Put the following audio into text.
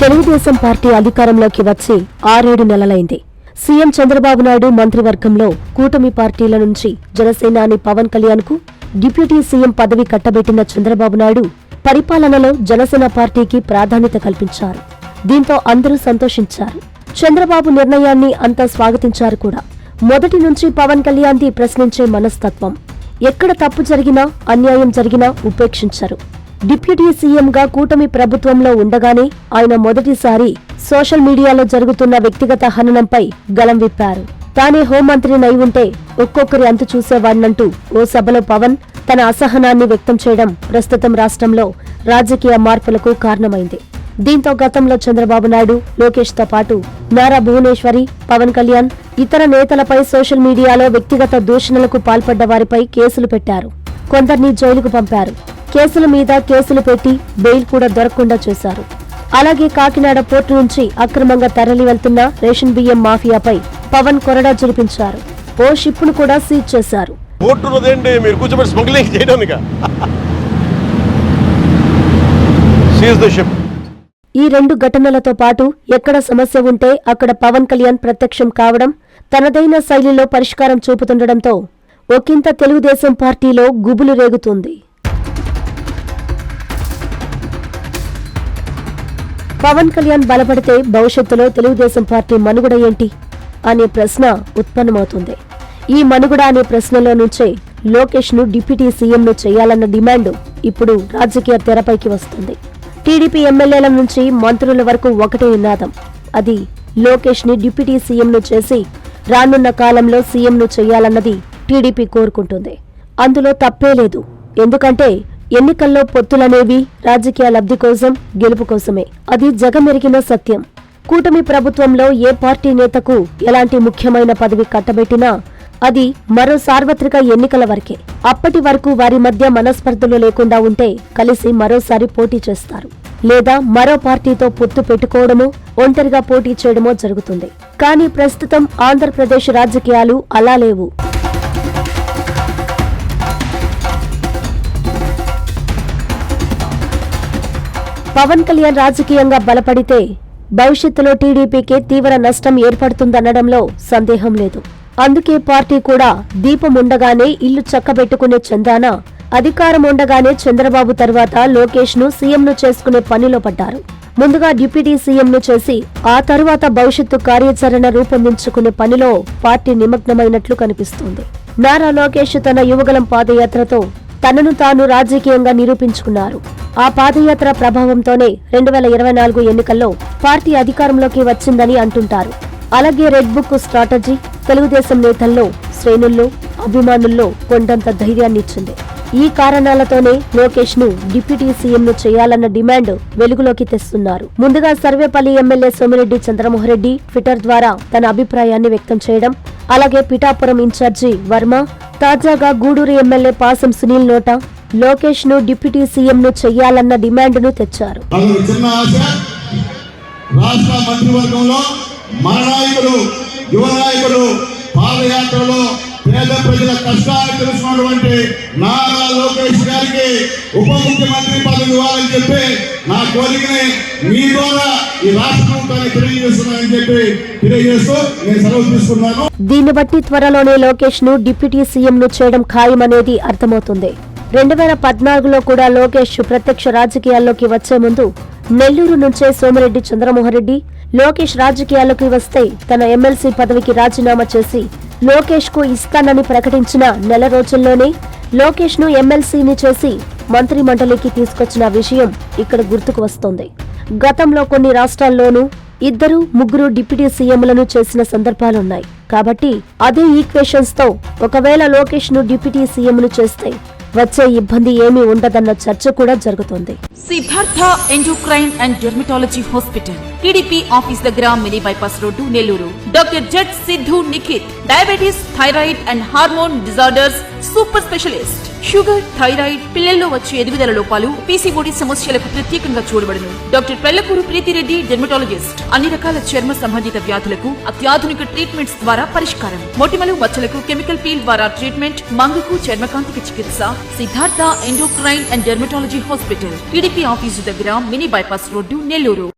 Telugu Desam party అధికారంలోకి వచ్చి 6-7 నెలలైంది. సీఎం చంద్రబాబు నాయుడు మంత్రివర్గంలో కూటమి పార్టీల నుంచి జనసేనాని పవన్ కళ్యాణ్ కు డిప్యూటీ సీఎం పదవి కట్టబెట్టిన చంద్రబాబు నాయుడు పరిపాలనలో జనసేన పార్టీకి ప్రాధాన్యత కల్పించారు. దీంతో అందరూ సంతోషించారు. చంద్రబాబు నిర్ణయాన్ని అంతా స్వాగతించారు కూడా. మొదటి నుంచి పవన్ కళ్యాణ్ది ప్రశ్నించే మనస్తత్వం. ఎక్కడ తప్పు జరిగినా, అన్యాయం జరిగినా ఉపేక్షించరు. డిప్యూటీ సీఎంగా కూటమి ప్రభుత్వంలో ఉండగానే ఆయన మొదటిసారి సోషల్ మీడియాలో జరుగుతున్న వ్యక్తిగత హననంపై గలం విప్పారు. తానే హోంమంత్రినై ఉంటే ఒక్కొక్కరి అంతు చూసేవాడినంటూ ఓ సభలో పవన్ తన అసహనాన్ని వ్యక్తం చేయడం ప్రస్తుతం రాష్ట్రంలో రాజకీయ మార్పులకు కారణమైంది. దీంతో గతంలో చంద్రబాబు నాయుడు, లోకేష్ తో పాటు నారా భువనేశ్వరి, పవన్ కళ్యాణ్, ఇతర నేతలపై సోషల్ మీడియాలో వ్యక్తిగత దూషణలకు పాల్పడ్డ వారిపై కేసులు పెట్టారు. కొందరిని జైలుకు పంపారు. కేసుల మీద కేసులు పెట్టి బెయిల్ కూడా దొరకకుండా చేశారు. అలాగే కాకినాడ పోర్టు నుంచి అక్రమంగా తరలి వెళ్తున్న రేషన్ బియ్యం మాఫియాపై పవన్ కొరడా జరిపించారు. ఓ షిప్ను కూడా సీజ్ చేశారు. ఈ 2 ఘటనలతో పాటు ఎక్కడ సమస్య ఉంటే అక్కడ పవన్ కళ్యాణ్ ప్రత్యక్షం కావడం, తనదైన శైలిలో పరిష్కారం చూపుతుండటంతో ఒకంత తెలుగుదేశం పార్టీలో గుబులు రేగుతుంది. పవన్ కళ్యాణ్ బలపడితే భవిష్యత్తులో తెలుగుదేశం పార్టీ మనుగడ ఏంటి అనే ప్రశ్న ఉత్పన్నమవుతుంది. ఈ మనుగడ అనే ప్రశ్నలో నుంచే లోకేష్ ను డిప్యూటీ సీఎంను చేయాలన్న డిమాండ్ ఇప్పుడు రాజకీయ తెరపైకి వస్తుంది. టీడీపీ ఎమ్మెల్యేల నుంచి మంత్రుల వరకు ఒకటే నినాదం. అది లోకేష్ ని డిప్యూటీ సీఎంను చేసి రానున్న కాలంలో సీఎంను చేయాలన్నది టీడీపీ కోరుకుంటుంది. అందులో తప్పే లేదు. ఎందుకంటే ఎన్నికల్లో పొత్తులనేవి రాజకీయ లబ్ధి కోసం, గెలుపు కోసమే. అది జగమెరిగిన సత్యం. కూటమి ప్రభుత్వంలో ఏ పార్టీ నేతకు ఎలాంటి ముఖ్యమైన పదవి కట్టబెట్టినా అది మరో సార్వత్రిక ఎన్నికల వరకే. అప్పటి వరకు వారి మధ్య మనస్పర్ధలు లేకుండా ఉంటే కలిసి మరోసారి పోటీ చేస్తారు, లేదా మరో పార్టీతో పొత్తు పెట్టుకోవడమో, ఒంటరిగా పోటీ చేయడమో జరుగుతుంది. కానీ ప్రస్తుతం ఆంధ్రప్రదేశ్ రాజకీయాలు అలా లేవు. పవన్ కళ్యాణ్ రాజకీయంగా బలపడితే భవిష్యత్తులో టీడీపీకి తీవ్ర నష్టం ఏర్పడుతుందనడంలో సందేహం లేదు. అందుకే పార్టీ కూడా దీపం ఉండగానే ఇల్లు చక్కబెట్టుకునే చందాన అధికారం ఉండగానే చంద్రబాబు తర్వాత లోకేష్ ను సీఎంను చేసుకునే పనిలో పడ్డారు. ముందుగా డిప్యూటీ సీఎంను చేసి ఆ తరువాత భవిష్యత్తు కార్యాచరణ రూపొందించుకునే పనిలో పార్టీ నిమగ్నమైనట్లు కనిపిస్తోంది. నారా లోకేష్ తన యువగలం పాదయాత్రతో తనను తాను రాజకీయంగా నిరూపించుకున్నారు. ఆ పాదయాత్ర ప్రభావంతోనే 2024 ఎన్నికల్లో పార్టీ అధికారంలోకి వచ్చిందని అంటుంటారు. అలాగే రెడ్ బుక్ స్ట్రాటజీ తెలుగుదేశం నేతల్లో, శ్రేణుల్లో, అభిమానుల్లో కొండంత ధైర్యాన్నిచ్చింది. ఈ కారణాలతోనే లోకేష్ ను డిప్యూటీ సీఎంను చేయాలన్న డిమాండ్ వెలుగులోకి తెస్తున్నారు. ముందుగా సర్వేపల్లి ఎమ్మెల్యే సోమిరెడ్డి చంద్రమోహన్రెడ్డి ట్విట్టర్ ద్వారా తన అభిప్రాయాన్ని వ్యక్తం చేయడం, అలాగే పిఠాపురం ఇన్ఛార్జి వర్మ, తాజాగా గూడూరు ఎమ్మెల్యే పాసం సునీల్ నోటా లోకేష్ ను డిప్యూటీ సీఎం ను చెయ్యాలన్న డిమాండ్ ను తెచ్చారు. పాదయాత్రలో పేద ప్రజల కష్టాలు తెలుసుకున్నటువంటి నారా లోకేష్ గారికి ఉప ముఖ్యమంత్రి పదవి ఇవ్వాలని చెప్పి నా కోరికని మీ ద్వారా ఈ రాష్ట్రంతో తెలియజేస్తున్నానని చెప్పి తెలియజేస్తూ నేను సెలవు తీసుకున్నాను. దీన్ని బట్టి త్వరలోనే లోకేష్ ను డిప్యూటీ సీఎం ను చేయడం ఖాయమనేది అర్థమవుతుంది. 2014లో కూడా లోకేష్ ప్రత్యక్ష రాజకీయాల్లోకి వచ్చే ముందు నెల్లూరు నుంచే సోమిరెడ్డి చంద్రమోహన్రెడ్డి లోకేష్ రాజకీయాల్లోకి వస్తే తన ఎమ్మెల్సీ పదవికి రాజీనామా చేసి లోకేష్ కు ఇస్తానని ప్రకటించిన నెల రోజుల్లోనే లోకేష్ ను ఎమ్మెల్సీని చేసి మంత్రి మండలికి తీసుకొచ్చిన విషయం ఇక్కడ గుర్తుకు వస్తోంది. గతంలో కొన్ని రాష్ట్రాల్లోనూ 2-3 డిప్యూటీ సీఎంలను చేసిన సందర్భాలున్నాయి. కాబట్టి అదే ఈక్వేషన్స్ తో ఒకవేళ లోకేష్ ను డిప్యూటీ సీఎంను చేస్తే వచ్చే ఇబ్బంది ఏమీ ఉండదన్న చర్చ కూడా జరుగుతోంది. Siddhartha endocrine and dermatology hospital, TDP office దగ్గర, mini bypass road, Nellore. Doctor Z Siddhu Nikhith, diabetes, thyroid and hormone disorders super specialist. Sugar, thyroid, పిల్లల్లో వచ్చే ఎదుగుదల లోపాలు, పీసీఓడి సమస్యలకు ప్రత్యేకంగా చూడబడును. Doctor Pellakuru Preethi Reddy, dermatologist. అన్ని రకాల చర్మ సంబంధిత వ్యాధులకు అత్యాధునిక ట్రీట్మెంట్స్ ద్వారా పరిష్కారం. మొటిమలు, మచ్చలకు కెమికల్ పీల్ ద్వారా ట్రీట్మెంట్, మంగుకు, చర్మకాంతికి చికిత్స. Siddhartha endocrine and dermatology hospital, TDP office దగ్గర, మినీ బైపాస్ రోడ్డు, నెల్లూరు.